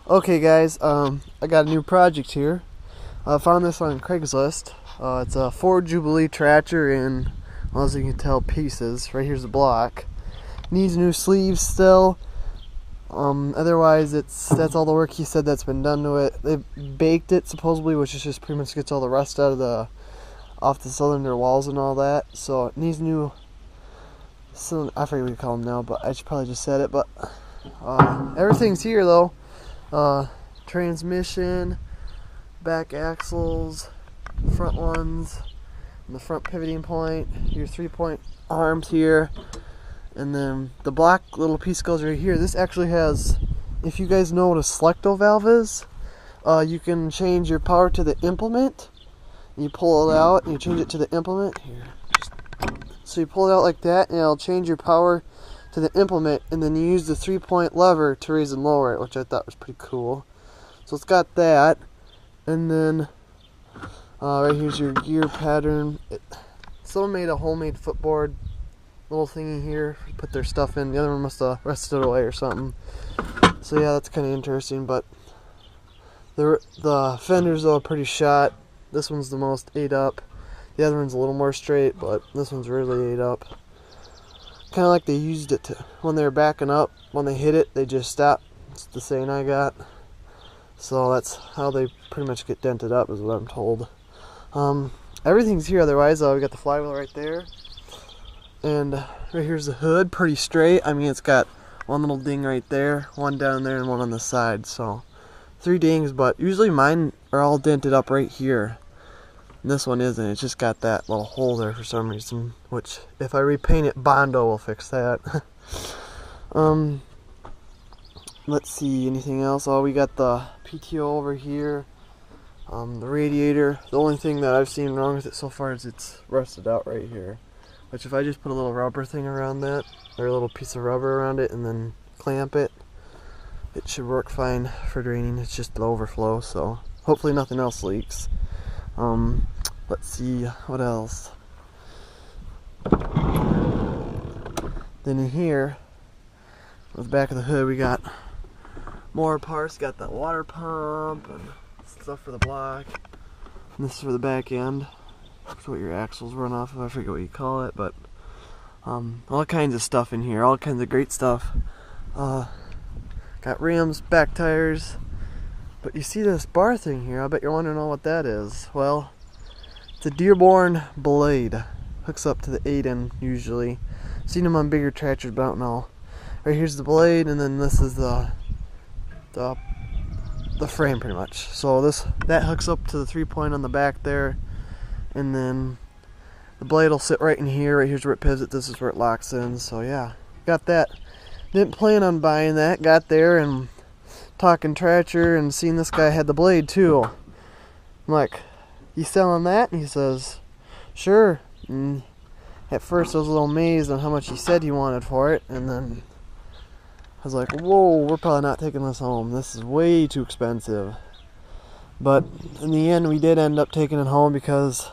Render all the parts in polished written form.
Okay guys, I got a new project here. I found this on Craigslist. It's a Ford Jubilee Tractor in, well, as you can tell, pieces. Right here's the block. Needs new sleeves still. Otherwise that's all the work he said that's been done to it. They baked it supposedly, which is just pretty much gets all the rust out of off the cylinder walls and all that. So it needs new cylinder, I forget what you call them now, but I should probably just said it, but everything's here though. Transmission, back axles, front ones, and the front pivoting point, your 3-point arms here, and then the black little piece goes right here. This actually has, if you guys know what a selecto valve is, you can change your power to the implement. You pull it out and you change it to the implement. Here, so you pull it out like that and it'll change your power to the implement, and then you use the 3-point lever to raise and lower it, which I thought was pretty cool. So it's got that, and then right here's your gear pattern. Someone made a homemade footboard little thingy here, put their stuff in. The other one must have rusted away or something. So yeah, that's kind of interesting. But the fenders though are pretty shot. This one's the most ate up. The other one's a little more straight, but this one's really ate up. Kind of like they used it to, when they were backing up, when they hit it, they just stopped. It's the saying I got. So that's how they pretty much get dented up, is what I'm told. Everything's here otherwise. We got the flywheel right there. And right here's the hood, pretty straight. I mean, it's got one little ding right there, one down there, and one on the side. So 3 dings, but usually mine are all dented up right here. This one isn't. It's just got that little hole there for some reason, which if I repaint it, Bondo will fix that. Let's see, anything else? Oh, we got the PTO over here. The radiator. The only thing that I've seen wrong with it so far is it's rusted out right here. Which if I just put a little rubber thing around that, or a little piece of rubber around it and then clamp it, it should work fine for draining. It's just the overflow, so hopefully nothing else leaks. Let's see, what else? Then in here, on the back of the hood, we got more parts. Got the water pump and stuff for the block. And this is for the back end. That's what your axles run off of. I forget what you call it, but all kinds of stuff in here. All kinds of great stuff. Got rims, back tires. But you see this bar thing here. I bet you're wondering what that is. Well, it's a Dearborn blade. Hooks up to the 8-in usually. Seen them on bigger tractors, but I don't know. Right here's the blade, and then this is the frame pretty much. So that hooks up to the 3-point on the back there, and then the blade will sit right in here. Right here's where it pivots. This is where it locks in. So yeah, got that. Didn't plan on buying that. Got there and talking tractor and seen this guy had the blade too. I'm like, you selling that? And he says, sure. And at first I was a little amazed on how much he said he wanted for it, and then I was like, whoa, we're probably not taking this home. This is way too expensive. But in the end we did end up taking it home because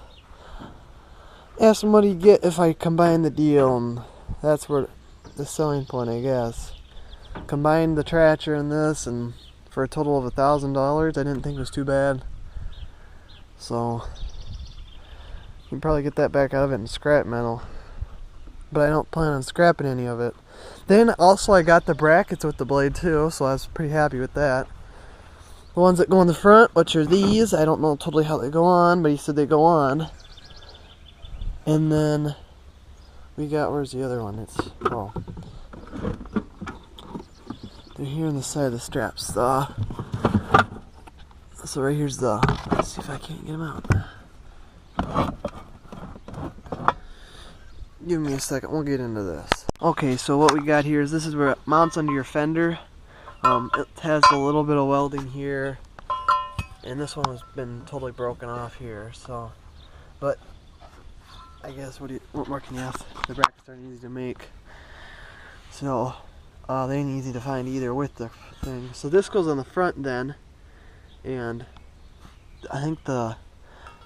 I asked him what he'd get if I combined the deal, and that's where the selling point, I guess. Combined the tractor and this, and for a total of $1,000, I didn't think it was too bad. So you can probably get that back out of it in scrap metal, but I don't plan on scrapping any of it. Then also I got the brackets with the blade too, so I was pretty happy with that. The ones that go in the front, which are these, I don't know totally how they go on, but he said they go on. And then we got, where's the other one? It's, oh, they're here on the side of the straps. So right here's let's see if I can't get them out. Give me a second, we'll get into this. Okay, so what we got here is this is where it mounts under your fender. It has a little bit of welding here, and this one has been totally broken off here. So, but I guess what more can you ask? The brackets aren't easy to make, so they ain't easy to find either with the thing. So this goes on the front then, and I think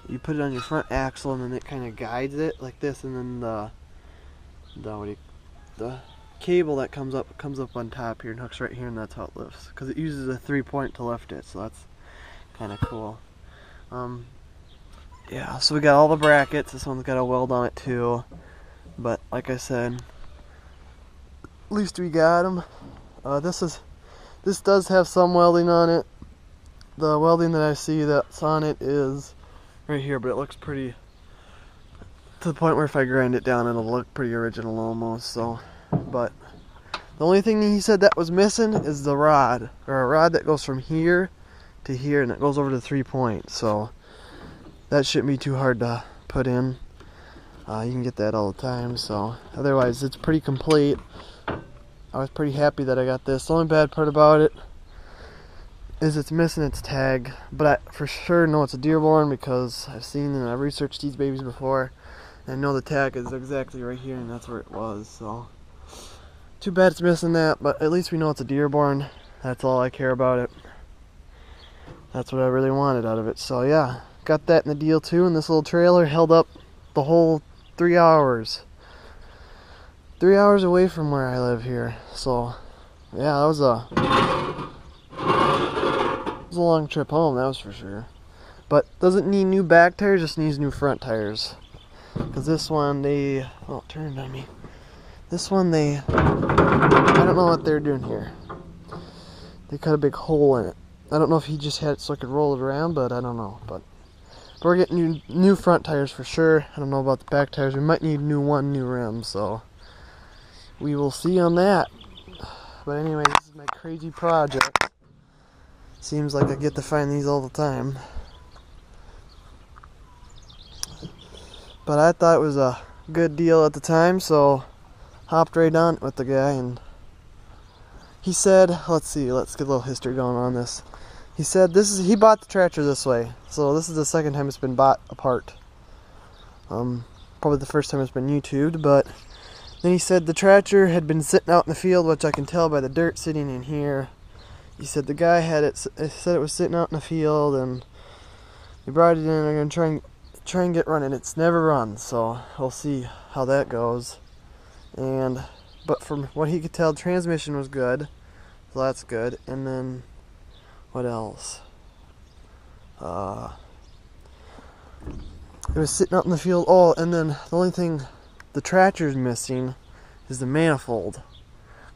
you put it on your front axle and then it kind of guides it like this, and then the cable that comes up on top here and hooks right here, and that's how it lifts. Because it uses a 3-point to lift it, so that's kind of cool. Yeah, so we got all the brackets. This one's got a weld on it too. But like I said, at least we got them. This does have some welding on it. The welding that I see that's on it is right here, but it looks pretty, to the point where if I grind it down it'll look pretty original almost. So, but the only thing he said that was missing is the rod, or a rod that goes from here to here and it goes over to 3-point. So that shouldn't be too hard to put in. You can get that all the time. So otherwise it's pretty complete. I was pretty happy that I got this. The only bad part about it is it's missing its tag, but I for sure know it's a Dearborn because I've seen and I've researched these babies before, and I know the tag is exactly right here, and that's where it was. So too bad it's missing that, but at least we know it's a Dearborn. That's all I care about it. That's what I really wanted out of it. So yeah, got that in the deal too, and this little trailer held up the whole 3 hours. 3 hours away from where I live here. So yeah, that was a long trip home, that was for sure. But doesn't need new back tires, just needs new front tires. Because this one, they, oh, it turned on me. This one, I don't know what they're doing here. They cut a big hole in it. I don't know if he just had it so I could roll it around, but I don't know. But we're getting new front tires for sure. I don't know about the back tires. We might need new rims, so we will see on that. But anyway, this is my crazy project. Seems like I get to find these all the time. But I thought it was a good deal at the time, so hopped right on it with the guy, and he said, let's see, let's get a little history going on this. He said he bought the tractor this way, so this is the second time it's been bought apart. Probably the first time it's been YouTubed, but then he said the tractor had been sitting out in the field, which I can tell by the dirt sitting in here. He said the guy had it said it was sitting out in the field, and he brought it in. They're gonna try and get running. It's never run, so we'll see how that goes. But from what he could tell, transmission was good, so that's good. And then what else? It was sitting out in the field. Oh, and then the only thing the tractor's missing is the manifold.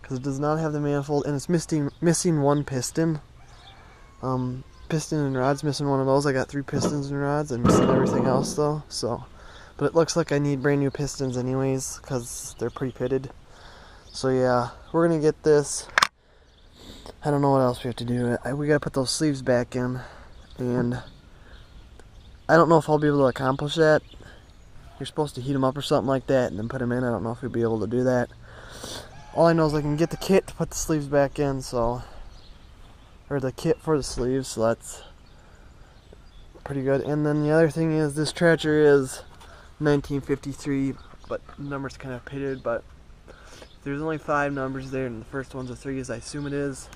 Because it does not have the manifold, and it's missing one piston. Piston and rod's missing one of those. I got 3 pistons and rods. I'm missing everything else though. So, but it looks like I need brand new pistons anyways, because they're pretty pitted. So yeah, we're gonna get this. I don't know what else we have to do. We gotta put those sleeves back in, and I don't know if I'll be able to accomplish that. You're supposed to heat them up or something like that, and then put them in. I don't know if we'll be able to do that. All I know is I can get the kit to put the sleeves back in, or the kit for the sleeves, so that's pretty good. And then the other thing is this tractor is 1953, but the number's kind of pitted, but there's only 5 numbers there, and the first one's a 3, as I assume it is.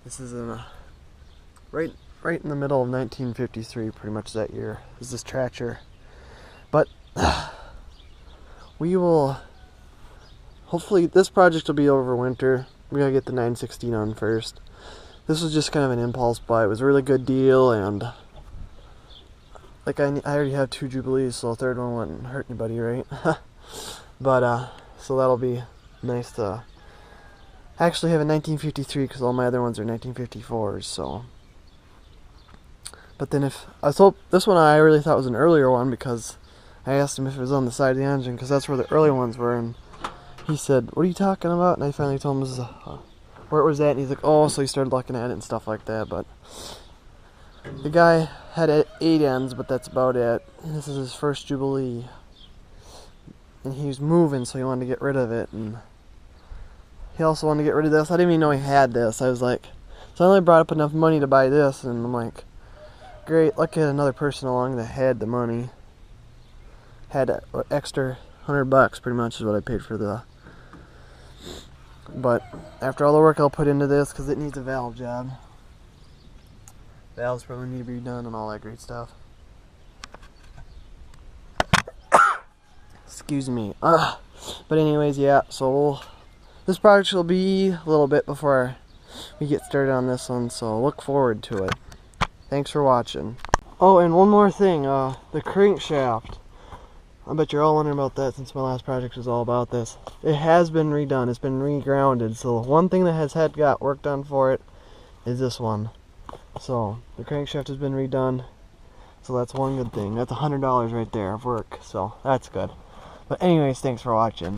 This is right in the middle of 1953, pretty much that year, is this tractor. But we will... Hopefully this project will be over winter. We gotta get the 916 on first. This was just kind of an impulse buy. It was a really good deal, and like I already have 2 Jubilees, so the third one wouldn't hurt anybody, right? But so that'll be nice to actually have a 1953, because all my other ones are 1954s. So, but then this one I really thought was an earlier one, because I asked him if it was on the side of the engine, because that's where the early ones were, and he said, "What are you talking about?" And I finally told him where it was at, and he's like, "Oh," so he started looking at it and stuff like that. But the guy had 8 ends, but that's about it. And this is his first Jubilee, and he was moving, so he wanted to get rid of it, and he also wanted to get rid of this. I didn't even know he had this. I was like, so I only brought up enough money to buy this, and I'm like, great, look at another person along that had the money, had an extra $100 pretty much is what I paid for the. But after all the work I'll put into this, because it needs a valve job. Valves probably need to be done and all that great stuff. Excuse me. But anyways, yeah, so this project will be a little bit before we get started on this one, so look forward to it. Thanks for watching. Oh, and one more thing, the crankshaft. I bet you're all wondering about that since my last project was all about this. It has been redone, it's been re-grounded, so one thing that has got work done for it is this one. So, the crankshaft has been redone, so that's one good thing. That's $100 right there of work, so that's good. But anyways, thanks for watching.